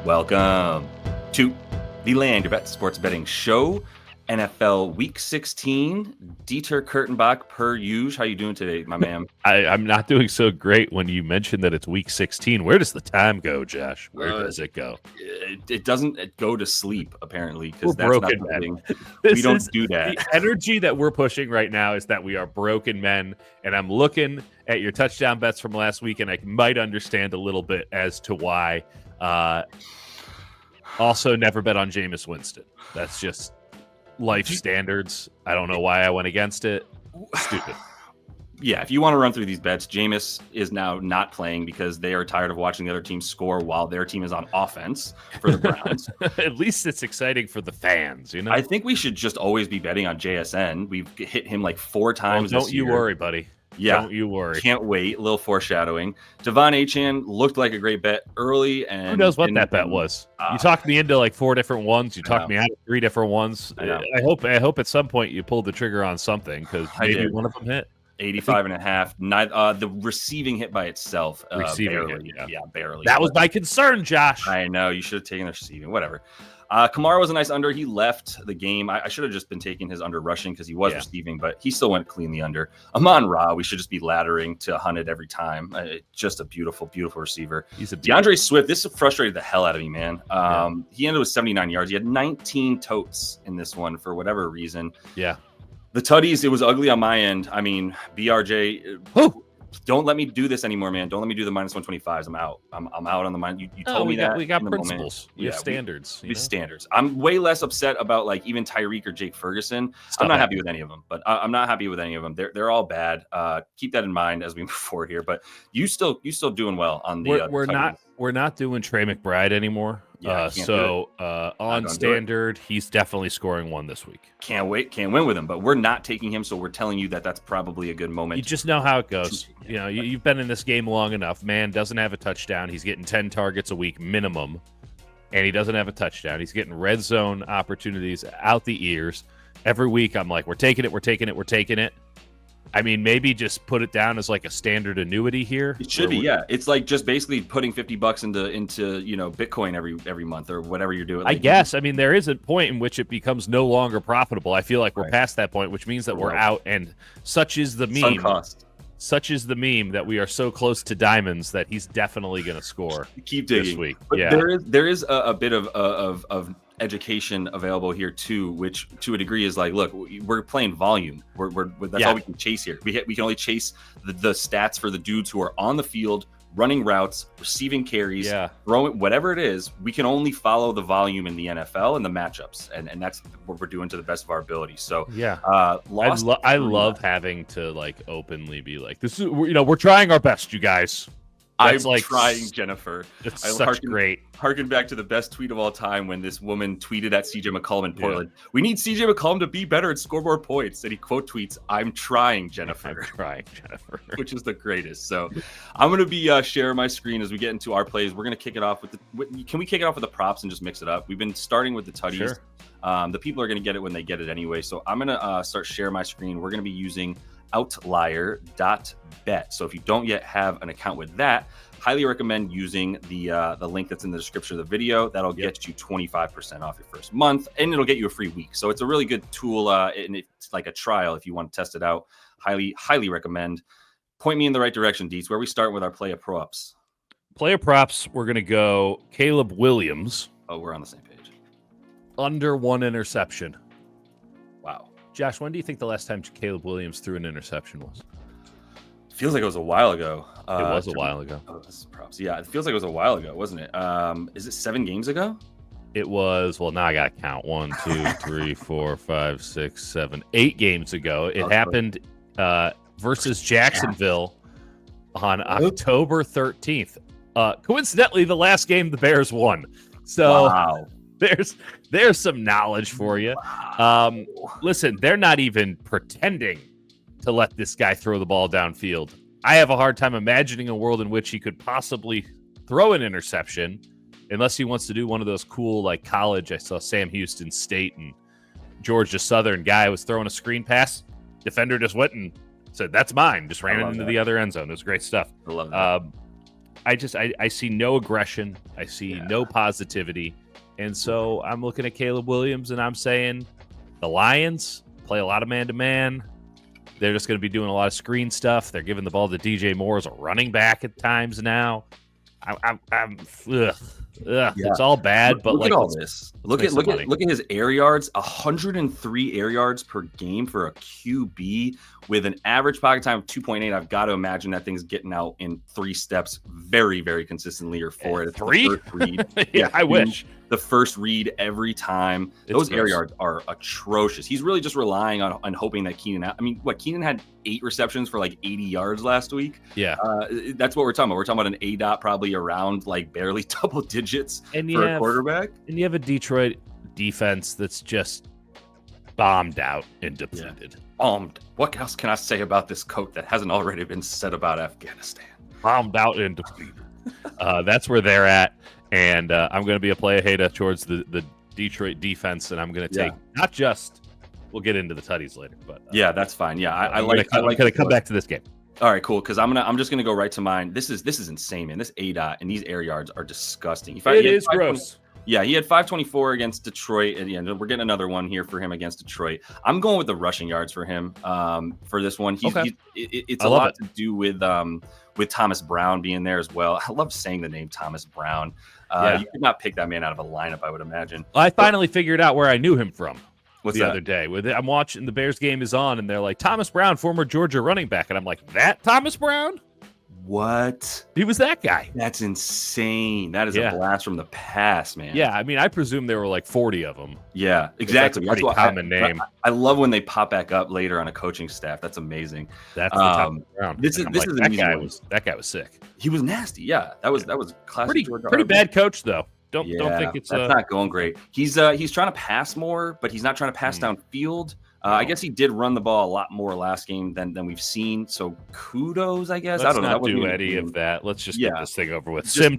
Welcome to the Land Your Bet Sports Betting Show, NFL Week 16. Dieter Kurtenbach, per usual. How you doing today, my man? I'm not doing so great when you mentioned that it's Week 16. Where does the time go, Josh? Where does it go? It doesn't go to sleep, apparently, because that's broken not men. something. We don't do that. The energy that we're pushing right now is that we are broken men, and I'm looking at your touchdown bets from last week, and I might understand a little bit as to why. Also, never bet on Jameis Winston. That's just life standards. I don't know why I went against it. Stupid. Yeah, if you want to run through these bets, Jameis is now not playing because they are tired of watching the other team score while their team is on offense for the Browns. At least it's exciting for the fans, you know? I think we should just always be betting on JSN. We've hit him like 4 times Well, this year. Don't you worry, buddy. Yeah, don't you worry. Can't wait. A little foreshadowing. Devon Achane looked like a great bet early, and who knows what that bet was? You talked me into like 4 different ones. You talked me out of 3 different ones. I hope at some point you pulled the trigger on something because maybe one of them hit. 85.5. The receiving hit by itself. Barely. Yeah, barely. That was my concern, Josh. I know. You should have taken the receiving. Whatever. Kamara was a nice under. He left the game. I should have just been taking his under rushing because he was receiving, but he still went clean the under. Amon-Ra, we should just be laddering to 100 every time. Just a beautiful, beautiful receiver. DeAndre Swift, this frustrated the hell out of me, man. He ended with 79 yards. He had 19 totes in this one for whatever reason. Yeah. The tutties, it was ugly on my end. I mean, BRJ, don't let me do this anymore, man. Don't let me do the minus 125s. I'm out. I'm out on the minus. You told me that. We got principles. We have standards. We have standards. I'm way less upset about like even Tyreek or Jake Ferguson. I'm not happy with any of them, but I'm not happy with any of them. They're all bad. Keep that in mind as we move forward here. But you still doing well on the. We're not doing Trey McBride anymore. Yeah, on standard, he's definitely scoring 1 this week. Can't win with him, but we're not taking him, so we're telling you that that's probably a good moment. You just know how it goes. You know, you've been in this game long enough. Man doesn't have a touchdown. He's getting 10 targets a week minimum, and he doesn't have a touchdown. He's getting red zone opportunities out the ears. Every week, I'm like, we're taking it. I mean, maybe just put it down as like a standard annuity here. It should be, yeah. It's like just basically putting $50 into Bitcoin every month or whatever you're doing. I guess. I mean, there is a point in which it becomes no longer profitable. I feel like we're past that point, which means that we're out. And such is the meme. Such is the meme that we are so close to diamonds that he's definitely going to score. Keep digging this week. But there is a bit of education available here too, which to a degree is like, look, we're playing volume. That's all we can chase here. We can only chase the stats for the dudes who are on the field, running routes, receiving carries, throwing, whatever it is. We can only follow the volume in the NFL and the matchups, and that's what we're doing to the best of our ability. So I love having to like openly be like, this is we're trying our best, you guys. I'm like trying, Jennifer. It's such great. Harken back to the best tweet of all time when this woman tweeted at CJ McCollum in Portland. We need CJ McCollum to be better at scoreboard points. And he quote tweets, "I'm trying, Jennifer." Which is the greatest. So I'm going to be sharing my screen as we get into our plays. We're going to kick it off can we kick it off with the props and just mix it up? We've been starting with the tutties. Sure. The people are going to get it when they get it anyway. So I'm going to start sharing my screen. We're going to be using outlier.bet. So if you don't yet have an account with that, highly recommend using the link that's in the description of the video. That'll get you 25% off your first month, and it'll get you a free week. So it's a really good tool, and it's like a trial if you want to test it out. Highly recommend. Point me in the right direction, Deets. Where we start with our player props. Player props, we're going to go Caleb Williams. Oh, we're on the same page. Under 1 interception. Wow. Josh, when do you think the last time Caleb Williams threw an interception was? Feels like it was a while ago. It was a while ago. Oh, this is props. Yeah, it feels like it was a while ago, wasn't it? Is it 7 games ago? It was, well, now I got to count. 1, 2, 3, 4, 5, 6, 7, 8 games ago. It happened versus Jacksonville on October 13th. Coincidentally, the last game the Bears won. So wow. There's some knowledge for you. Wow. Listen, they're not even pretending to let this guy throw the ball downfield. I have a hard time imagining a world in which he could possibly throw an interception unless he wants to do one of those cool, like college. I saw Sam Houston State and Georgia Southern guy was throwing a screen pass. Defender just went and said, "That's mine." Just ran it into the other end zone. It was great stuff. I love that. I see no aggression. I see no positivity. And so I'm looking at Caleb Williams and I'm saying the Lions play a lot of man-to-man. They're just going to be doing a lot of screen stuff. They're giving the ball to DJ Moore as a running back at times now. It's all bad, but look like at all this. Look at his air yards. 103 air yards per game for a QB with an average pocket time of 2.8. I've got to imagine that thing's getting out in 3 steps very, very consistently, or 4 at 3. The first read. Yeah, I wish. The first read every time. Those air yards are atrocious. He's really just relying on hoping that Keenan. I mean, Keenan had 8 receptions for like 80 yards last week. Yeah, that's what we're talking about. We're talking about an ADOT probably around like barely double digits for a quarterback. And you have a Detroit defense that's just bombed out and depleted. What else can I say about this coat that hasn't already been said about Afghanistan? Bombed out and depleted. That's where they're at. And I'm going to be a play hater towards the Detroit defense, and I'm going to take not just. We'll get into the tutties later, but that's fine. Yeah, I'm going to come back to this game. All right, cool. Because I'm just gonna go right to mine. This is insane, man. This ADOT and these air yards are disgusting. It is gross. Yeah, he had 524 against Detroit, and we're getting another one here for him against Detroit. I'm going with the rushing yards for him for this one. It's a lot to do with Thomas Brown being there as well. I love saying the name Thomas Brown. You could not pick that man out of a lineup, I would imagine. I finally figured out where I knew him from. The other day. I'm watching the Bears game is on, and they're like, Thomas Brown, former Georgia running back. And I'm like, that Thomas Brown? What? He was that guy. That's insane. That is a blast from the past, man. Yeah, I mean, I presume there were like 40 of them. Yeah, exactly. That's a pretty common name. I love when they pop back up later on a coaching staff. That's amazing. That's the Thomas Brown. That guy was sick. He was nasty. Yeah, that was classic. Pretty bad coach though. Don't think it's that's not going great. He's trying to pass more, but he's not trying to pass downfield. I guess he did run the ball a lot more last game than we've seen. So kudos, I guess. Let's I don't not know. do any of that. Let's just get this thing over with. Sim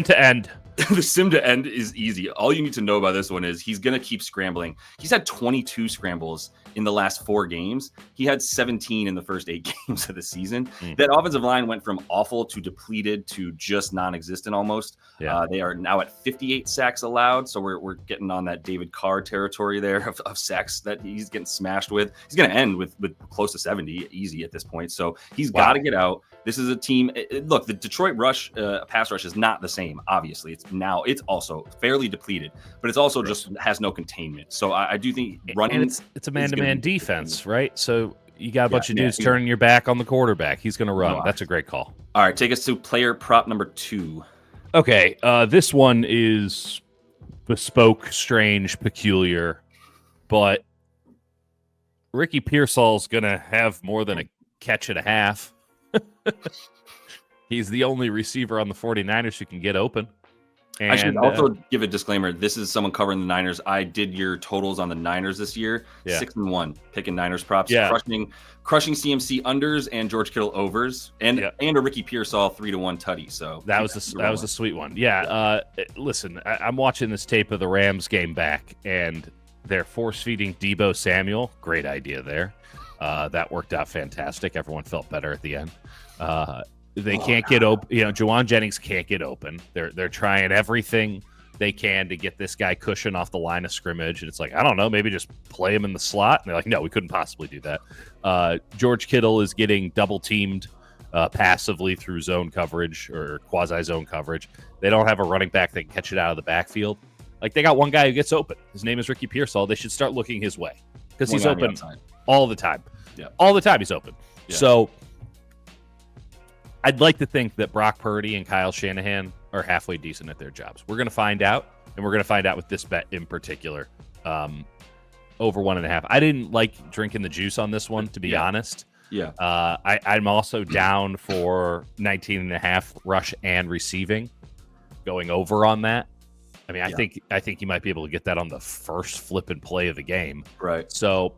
to end. The sim to end is easy. All you need to know about this one is he's going to keep scrambling. He's had 22 scrambles in the last 4 games. He had 17 in the first 8 games of the season. That offensive line went from awful to depleted to just non-existent almost. Yeah. They are now at 58 sacks allowed. So we're getting on that David Carr territory there of sacks that he's getting smashed with. He's going to end with close to 70 easy at this point. So he's got to get out. This is a team. Look, the Detroit pass rush is not the same. Obviously, it's also fairly depleted, but it's also just has no containment. So I do think running. And it's a man-to-man defense, right? So you got a bunch of dudes turning your back on the quarterback. He's going to run. That's a great call. All right, take us to player prop number 2. Okay, this one is bespoke, strange, peculiar, but Ricky Pearsall's going to have more than a catch and a half. He's the only receiver on the 49ers who can get open. And, I should also give a disclaimer. This is someone covering the Niners. I did your totals on the Niners this year. 6-1, picking Niners props, crushing CMC unders and George Kittle overs, and a Ricky Pearsall 3-1 tutty. So that was a sweet one. Yeah. Listen, I'm watching this tape of the Rams game back, and they're force feeding Deebo Samuel. Great idea there. That worked out fantastic. Everyone felt better at the end. They can't get open. Juwan Jennings can't get open. They're trying everything they can to get this guy cushion off the line of scrimmage. And it's like, I don't know, maybe just play him in the slot. And they're like, no, we couldn't possibly do that. George Kittle is getting double teamed passively through zone coverage or quasi zone coverage. They don't have a running back that can catch it out of the backfield. Like, they got one guy who gets open. His name is Ricky Pearsall. They should start looking his way because he's open all the time. Yeah. All the time he's open. Yeah. So I'd like to think that Brock Purdy and Kyle Shanahan are halfway decent at their jobs. We're going to find out, and we're going to find out with this bet in particular. Over 1.5. I didn't like drinking the juice on this one, to be honest. Yeah. I'm also down for 19.5 rush and receiving, going over on that. I mean, I think you might be able to get that on the first flip and play of the game. Right. So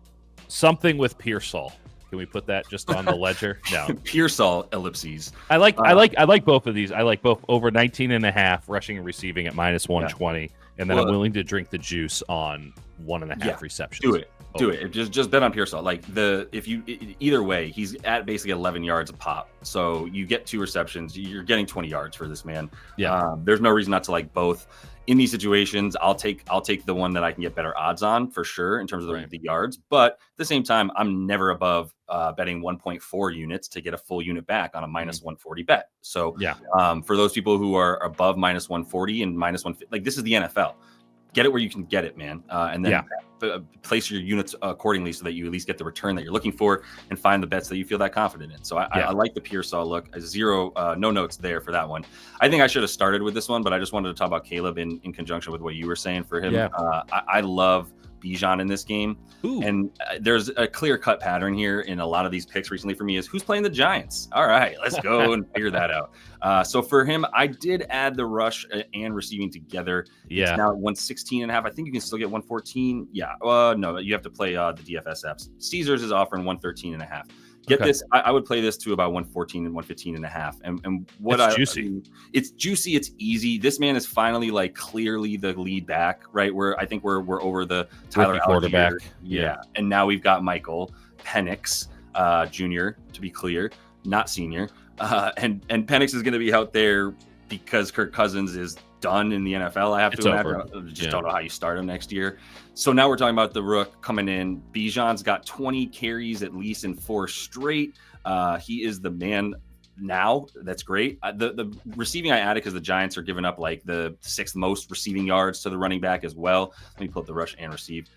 something with Pearsall. Can we put that just on the ledger? No. Pearsall ellipses. I like both of these. I like both over 19.5 rushing and receiving at -120, and then I'm willing to drink the juice on 1.5 receptions. Do it. Just bet on Pearsall. Like either way, he's at basically 11 yards a pop. So you get 2 receptions, you're getting 20 yards for this man. Yeah. There's no reason not to like both. In these situations, I'll take the one that I can get better odds on for sure in terms of the yards. But at the same time, I'm never above betting 1.4 units to get a full unit back on a -140 bet. So for those people who are above -140 and -150, like this is the NFL. Get it where you can get it, man. And then place your units accordingly so that you at least get the return that you're looking for and find the bets that you feel that confident in. So I like the Pearsall look. No notes there for that one. I think I should have started with this one, but I just wanted to talk about Caleb in conjunction with what you were saying for him. Yeah. I love Bijan in this game. Ooh. And there's a clear-cut pattern here in a lot of these picks recently for me is who's playing the Giants. All right, let's go and figure that out. So for him, I did add the rush and receiving together. Yeah. It's now at 116.5. I think you can still get 114. Yeah. No, you have to play the DFS apps. Caesars is offering 113.5. Get this. I would play this to about 114 and 115.5. And what it's juicy. It's juicy. It's easy. This man is finally like clearly the lead back, right? I think we're over the Tyler quarterback. Yeah. And now we've got Michael Penix Jr. to be clear, not senior. And Penix is going to be out there because Kirk Cousins is done in the NFL. I have to imagine. Just don't know how you start him next year. So now we're talking about the rook coming in. Bijan's got 20 carries at least in 4 straight. He is the man now. That's great. The receiving I added because the Giants are giving up like the 6th most receiving yards to the running back as well. Let me pull up the rush and receive.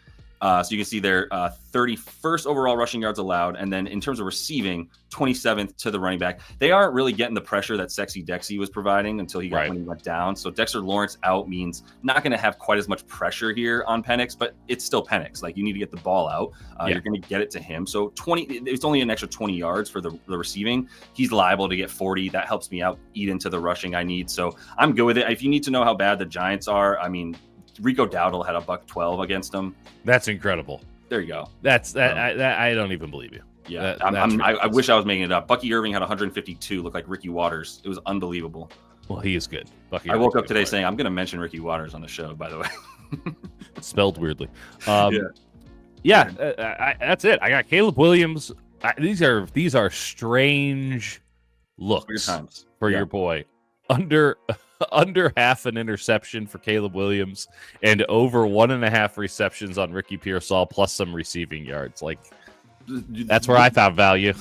So you can see their 31st overall rushing yards allowed. And then in terms of receiving, 27th to the running back. They aren't really getting the pressure that Sexy Dexy was providing until when he went down. So Dexter Lawrence out means not going to have quite as much pressure here on Penix, but it's still Penix. Like you need to get the ball out. You're going to get it to him. So it's only an extra 20 yards for the receiving. He's liable to get 40. That helps me out, eat into the rushing I need. So I'm good with it. If you need to know how bad the Giants are, I mean, Rico Dowdle had a $112 against him. That's incredible. There you go. I don't even believe you. Yeah, I wish I was making it up. Bucky Irving had 152, looked like Ricky Waters. It was unbelievable. Well, he is good. I woke up today saying I'm going to mention Ricky Waters on the show. By the way, spelled weirdly. That's it. I got Caleb Williams. These are strange looks for your boy. Under half an interception for Caleb Williams and over 1.5 receptions on Ricky Pearsall plus some receiving yards. Like that's where I found value.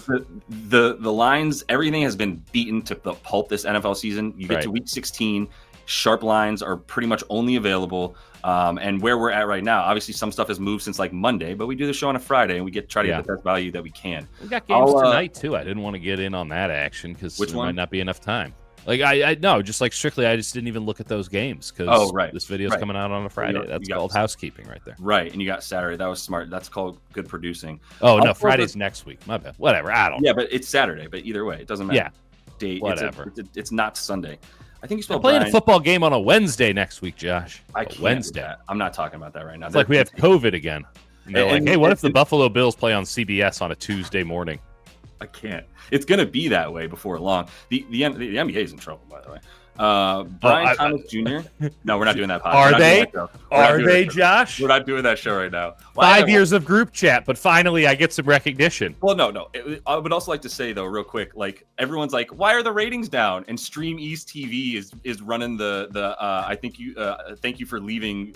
The lines, everything has been beaten to the pulp this NFL season. You get to week 16, sharp lines are pretty much only available. And where we're at right now, obviously some stuff has moved since like Monday, but we do the show on a Friday and we try to get the best value that we can. We got games tonight too. I didn't want to get in on that action because there might not be enough time. Like I no, just like strictly, I just didn't even look at those games because this video is coming out on a Friday. That's called housekeeping right there. Right, and you got Saturday. That was smart. That's called good producing. Oh no, Friday's next week. My bad. Whatever. I don't. Yeah, but it's Saturday. But either way, it doesn't matter. Yeah. Date. Whatever. It's not Sunday. I think you spelled playing a football game on a Wednesday next week, Josh. I can't Wednesday. Do that. I'm not talking about that right now. It's like we have COVID again. And they're like, hey, what if the Buffalo Bills play on CBS on a Tuesday morning? I can't. It's going to be that way before long. The NBA is in trouble, by the way. Brian Thomas Jr. No, we're not doing that podcast. Are they, Josh? We're not doing that show right now. 5 years of group chat, but finally I get some recognition. Well, no. I would also like to say though, real quick, like everyone's like, why are the ratings down? And Stream East TV is running the I think you thank you for leaving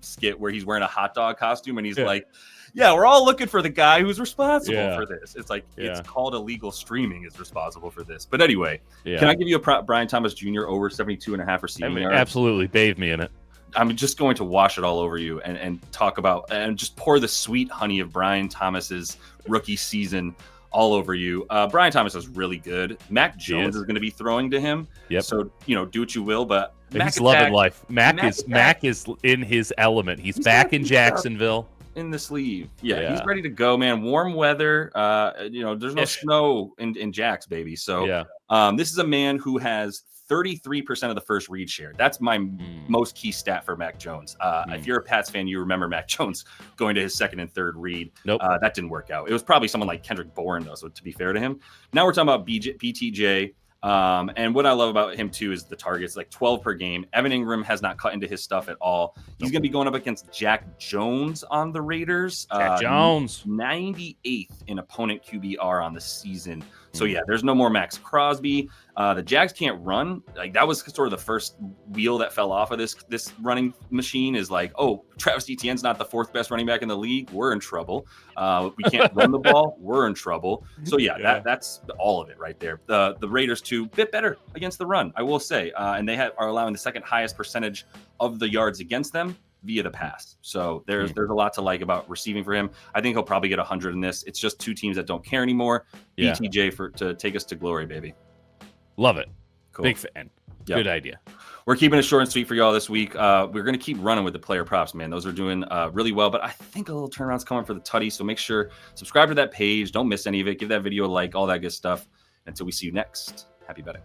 skit where he's wearing a hot dog costume and he's like, yeah, we're all looking for the guy who's responsible for this. It's like it's called illegal streaming is responsible for this. But anyway, can I give you a Brian Thomas Jr. over 72.5 receiving yards? Absolutely, bathe me in it. I'm just going to wash it all over you and talk about and just pour the sweet honey of Brian Thomas's rookie season all over you. Brian Thomas is really good. Mac Jones is going to be throwing to him. Yep. So do what you will, but he's loving life. Mac is in his element. He's back in Jacksonville. In the sleeve. Yeah, he's ready to go, man. Warm weather. There's no snow in Jax, baby. So this is a man who has 33% of the first read share. That's my most key stat for Mac Jones. If you're a Pats fan, you remember Mac Jones going to his second and third read. Nope. That didn't work out. It was probably someone like Kendrick Bourne, though, so to be fair to him. Now we're talking about BTJ. And what I love about him too is the targets, like 12 per game. Evan Ingram has not cut into his stuff at all. He's going to be going up against Jack Jones on the Raiders. Jack Jones, 98th in opponent QBR on the season. So yeah, there's no more Max Crosby. The Jags can't run. Like that was sort of the first wheel that fell off of this running machine. Is like, oh, Travis Etienne's not the 4th best running back in the league. We're in trouble. We can't run the ball. We're in trouble. So yeah, that's all of it right there. The Raiders too, bit better against the run, I will say, and they are allowing the second highest percentage of the yards against them via the pass. So there's a lot to like about receiving for him. I think he'll probably get 100 in this. It's just two teams that don't care anymore. Yeah. BTJ to take us to glory, baby. Love it. Cool. Big fan. Yep. Good idea. We're keeping it short and sweet for y'all this week. We're going to keep running with the player props, man. Those are doing really well, but I think a little turnaround's coming for the Tutty. So make sure subscribe to that page. Don't miss any of it. Give that video a like, all that good stuff. Until we see you next, happy betting.